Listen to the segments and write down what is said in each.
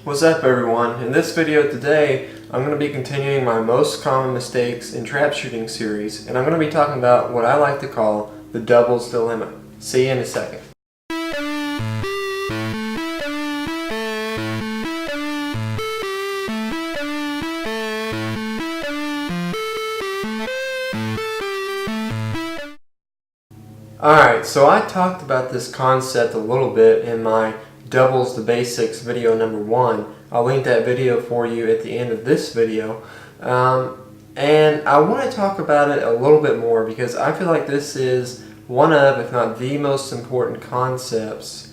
What's up everyone? In this video today I'm going to be continuing my most common mistakes in trap shooting series, and I'm going to be talking about what I like to call the doubles dilemma. See you in a second. Alright, so I talked about this concept a little bit in my Doubles the Basics video number 1. I'll link that video for you at the end of this video. And I want to talk about it a little bit more because I feel like this is one of, if not the most important concepts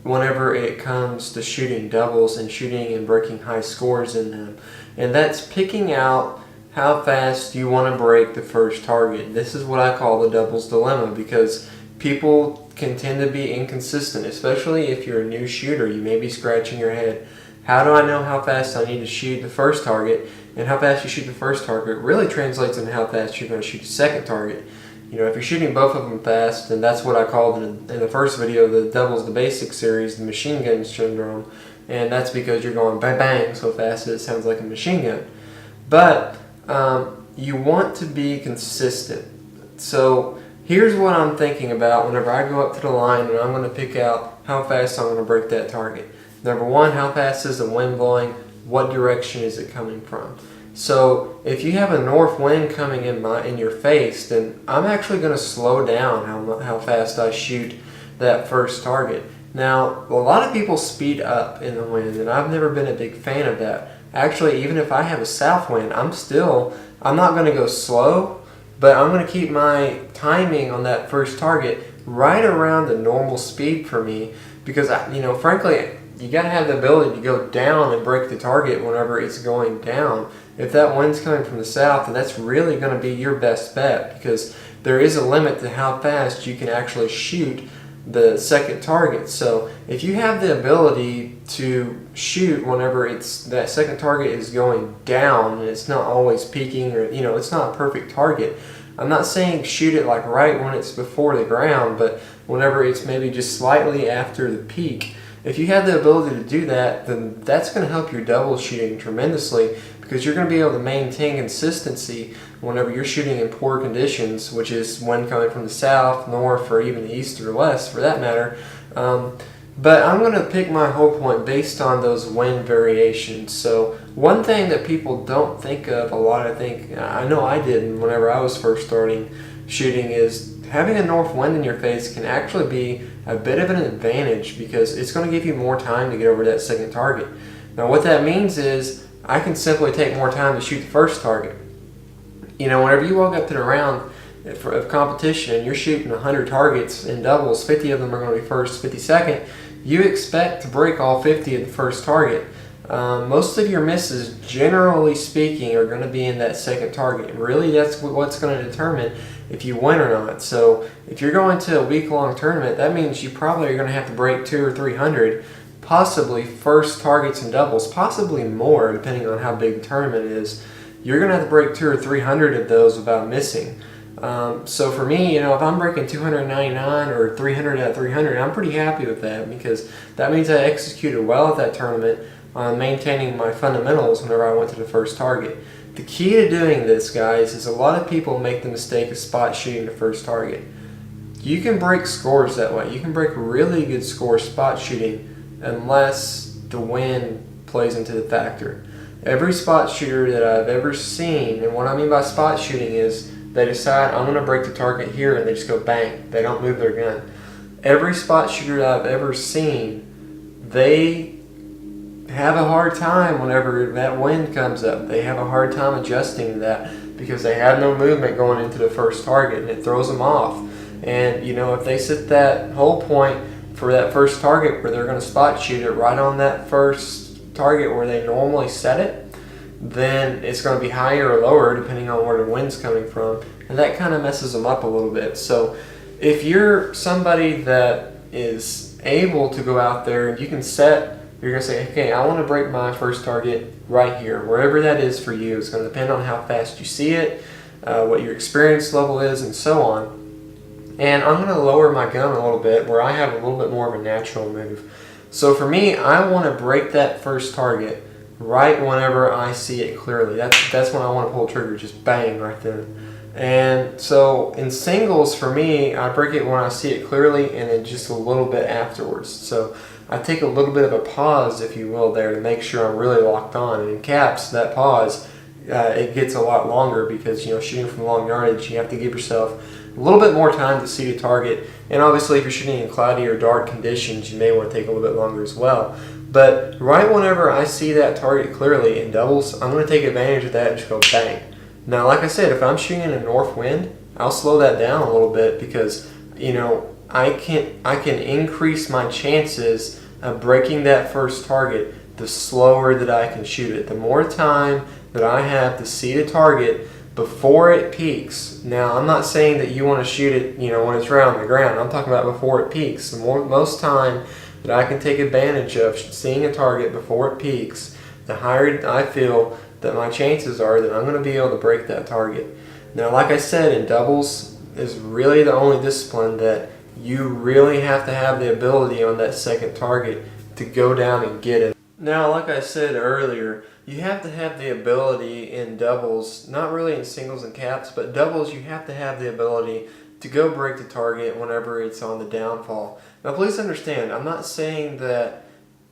whenever it comes to shooting doubles and shooting and breaking high scores in them. And that's picking out how fast you want to break the first target. This is what I call the doubles dilemma because people can tend to be inconsistent, especially if you're a new shooter. You may be scratching your head. How do I know how fast I need to shoot the first target? And how fast you shoot the first target really translates into how fast you're going to shoot the second target. You know, if you're shooting both of them fast, and that's what I called in the first video, the Doubles the Basics series, the machine gun syndrome, and that's because you're going bang bang so fast that it sounds like a machine gun. But you want to be consistent. So here's what I'm thinking about whenever I go up to the line and I'm going to pick out how fast I'm going to break that target. Number one, how fast is the wind blowing? What direction is it coming from? So if you have a north wind coming in your face, then I'm actually going to slow down how fast I shoot that first target. Now, a lot of people speed up in the wind, and I've never been a big fan of that. Actually, even if I have a south wind, I'm not going to go slow, but I'm going to keep my timing on that first target right around the normal speed for me because, frankly, you got to have the ability to go down and break the target whenever it's going down. If that wind's coming from the south, then that's really going to be your best bet because there is a limit to how fast you can actually shoot the second target. So if you have the ability to shoot whenever that second target is going down and it's not always peaking, or it's not a perfect target. I'm not saying shoot it like right when it's before the ground, but whenever it's maybe just slightly after the peak. If you have the ability to do that, then that's going to help your double shooting tremendously because you're going to be able to maintain consistency whenever you're shooting in poor conditions, which is wind coming from the south, north, or even the east or west for that matter. But I'm going to pick my whole point based on those wind variations. So one thing that people don't think of a lot, I know I didn't whenever I was first starting shooting, is having a north wind in your face can actually be a bit of an advantage because it's going to give you more time to get over that second target. Now what that means is I can simply take more time to shoot the first target. Whenever you walk up to the round of competition and you're shooting 100 targets in doubles, 50 of them are going to be first, 50 second, you expect to break all 50 of the first target. Most of your misses, generally speaking, are going to be in that second target. Really, that's what's going to determine if you win or not. So if you're going to a week-long tournament, that means you probably are going to have to break 200 or 300 possibly first targets in doubles, possibly more depending on how big the tournament is. You're going to have to break 200 or 300 of those without missing. So for me, if I'm breaking 299 or 300 out of 300, I'm pretty happy with that because that means I executed well at that tournament on maintaining my fundamentals whenever I went to the first target. The key to doing this, guys, is a lot of people make the mistake of spot shooting the first target. You can break scores that way. You can break really good scores spot shooting unless the wind plays into the factor. Every spot shooter that I've ever seen, and what I mean by spot shooting is they decide I'm going to break the target here and they just go bang. They don't move their gun. Every spot shooter that I've ever seen, they have a hard time whenever that wind comes up. They have a hard time adjusting to that because they have no movement going into the first target and it throws them off. And if they set that whole point for that first target where they're going to spot shoot it right on that first target where they normally set it, then it's going to be higher or lower depending on where the wind's coming from, and that kind of messes them up a little bit. So if you're somebody that is able to go out there and you can set, you're going to say, okay, I want to break my first target right here, wherever that is for you. It's going to depend on how fast you see it, what your experience level is, and so on. And I'm going to lower my gun a little bit where I have a little bit more of a natural move. So for me, I want to break that first target right whenever I see it clearly. That's when I want to pull the trigger, just bang right then. And so in singles, for me, I break it when I see it clearly and then just a little bit afterwards. So I take a little bit of a pause, if you will, there to make sure I'm really locked on. And in caps, that pause, it gets a lot longer because, you know, shooting from long yardage, you have to give yourself a little bit more time to see the target. And obviously, if you're shooting in cloudy or dark conditions, you may want to take a little bit longer as well. But right whenever I see that target clearly in doubles, I'm going to take advantage of that and just go bang. Now, like I said, if I'm shooting in a north wind, I'll slow that down a little bit because, you know, I can increase my chances of breaking that first target the slower that I can shoot it. The more time that I have to see the target before it peaks. Now, I'm not saying that you want to shoot it, you know, when it's right on the ground. I'm talking about before it peaks. The most time that I can take advantage of seeing a target before it peaks, the higher I feel that my chances are that I'm going to be able to break that target. Now, like I said, in doubles is really the only discipline that you really have to have the ability on that second target to go down and get it. Now, like I said earlier, you have to have the ability in doubles, not really in singles and caps, but doubles you have to have the ability to go break the target whenever it's on the downfall. Now, please understand, I'm not saying that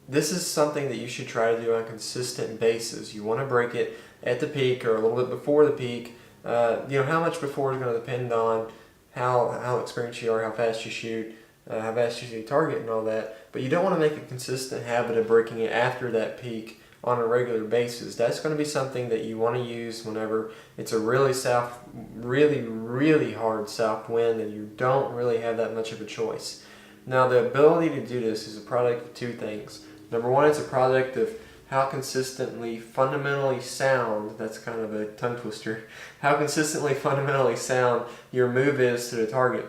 this is something that you should try to do on a consistent basis. You want to break it at the peak or a little bit before the peak. You know, how much before is going to depend on how experienced you are, how fast you shoot, how fast you see a target and all that. But you don't want to make a consistent habit of breaking it after that peak on a regular basis. That's going to be something that you want to use whenever it's a really hard south wind and you don't really have that much of a choice. Now, the ability to do this is a product of two things. Number one, it's a product of how consistently fundamentally sound, that's kind of a tongue twister, how consistently fundamentally sound your move is to the target.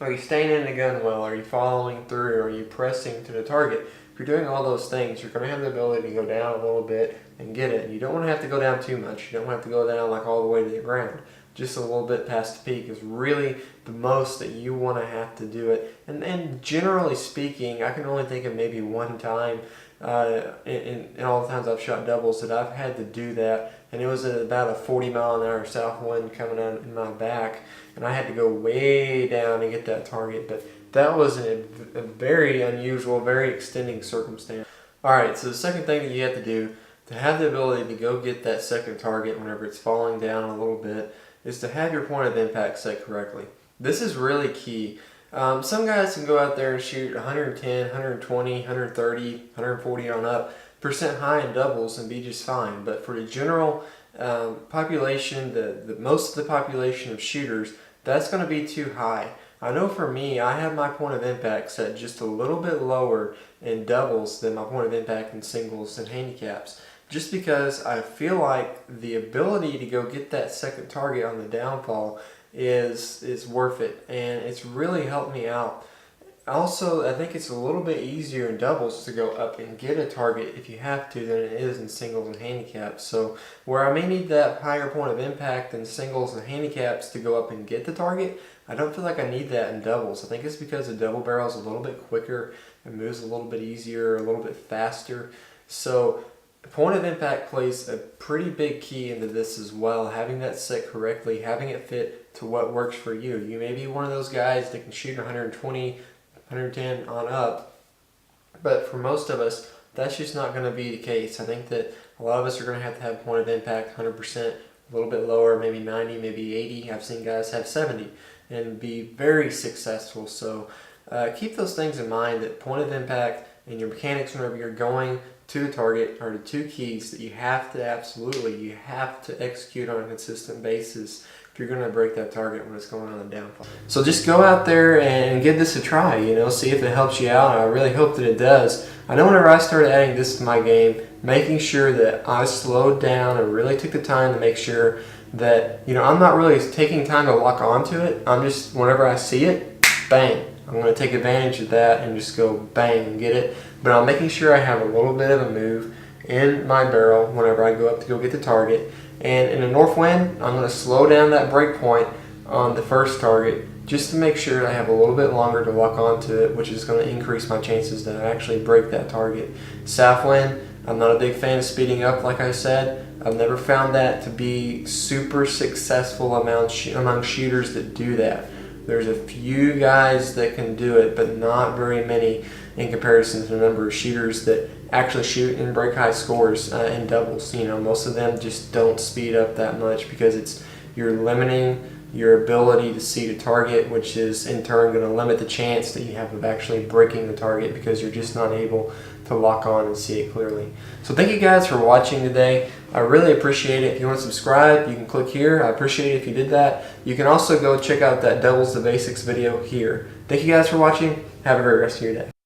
Are you staying in the gun well? Are you following through? Are you pressing to the target? If you're doing all those things, you're going to have the ability to go down a little bit and get it. And you don't want to have to go down too much. You don't have to go down like all the way to the ground. Just a little bit past the peak is really the most that you want to have to do it. And generally speaking, I can only think of maybe one time in all the times I've shot doubles that I've had to do that, and it was at about a 40-mile-an-hour south wind coming out in my back, and I had to go way down to get that target. But that was a very unusual, very extending circumstance. Alright, so the second thing that you have to do to have the ability to go get that second target whenever it's falling down a little bit is to have your point of impact set correctly. This is really key. Some guys can go out there and shoot 110, 120, 130, 140 on up percent high in doubles and be just fine. But for the general population, the most of the population of shooters, that's going to be too high. I know for me, I have my point of impact set just a little bit lower in doubles than my point of impact in singles and handicaps. Just because I feel like the ability to go get that second target on the downfall is worth it, and it's really helped me out. Also, I think it's a little bit easier in doubles to go up and get a target if you have to than it is in singles and handicaps. So where I may need that higher point of impact in singles and handicaps to go up and get the target, I don't feel like I need that in doubles. I think it's because the double barrel is a little bit quicker, it moves a little bit easier, a little bit faster. So point of impact plays a pretty big key into this as well. Having that set correctly, having it fit to what works for you. You may be one of those guys that can shoot 120, 110 on up, but for most of us, that's just not going to be the case. I think that a lot of us are going to have point of impact 100%, a little bit lower, maybe 90, maybe 80. I've seen guys have 70 and be very successful. So keep those things in mind, that point of impact and your mechanics whenever you're going to the target are the two keys that you have to execute on a consistent basis if you're going to break that target when it's going on the downfall. So just go out there and give this a try, see if it helps you out. I really hope that it does. I know whenever I started adding this to my game, making sure that I slowed down and really took the time to make sure that, I'm not really taking time to lock onto it. I'm just, whenever I see it, bang. I'm going to take advantage of that and just go bang and get it. But I'm making sure I have a little bit of a move in my barrel whenever I go up to go get the target. And in a north wind, I'm going to slow down that break point on the first target just to make sure I have a little bit longer to lock onto it, which is going to increase my chances that I actually break that target. South wind, I'm not a big fan of speeding up, like I said. I've never found that to be super successful among shooters that do that. There's a few guys that can do it, but not very many in comparison to the number of shooters that actually shoot and break high scores in doubles. You know, most of them just don't speed up that much because you're limiting your ability to see the target, which is in turn going to limit the chance that you have of actually breaking the target because you're just not able to lock on and see it clearly. So thank you guys for watching today. I really appreciate it. If you want to subscribe, you can click here. I appreciate it if you did that. You can also go check out that Doubles the Basics video here. Thank you guys for watching. Have a great rest of your day.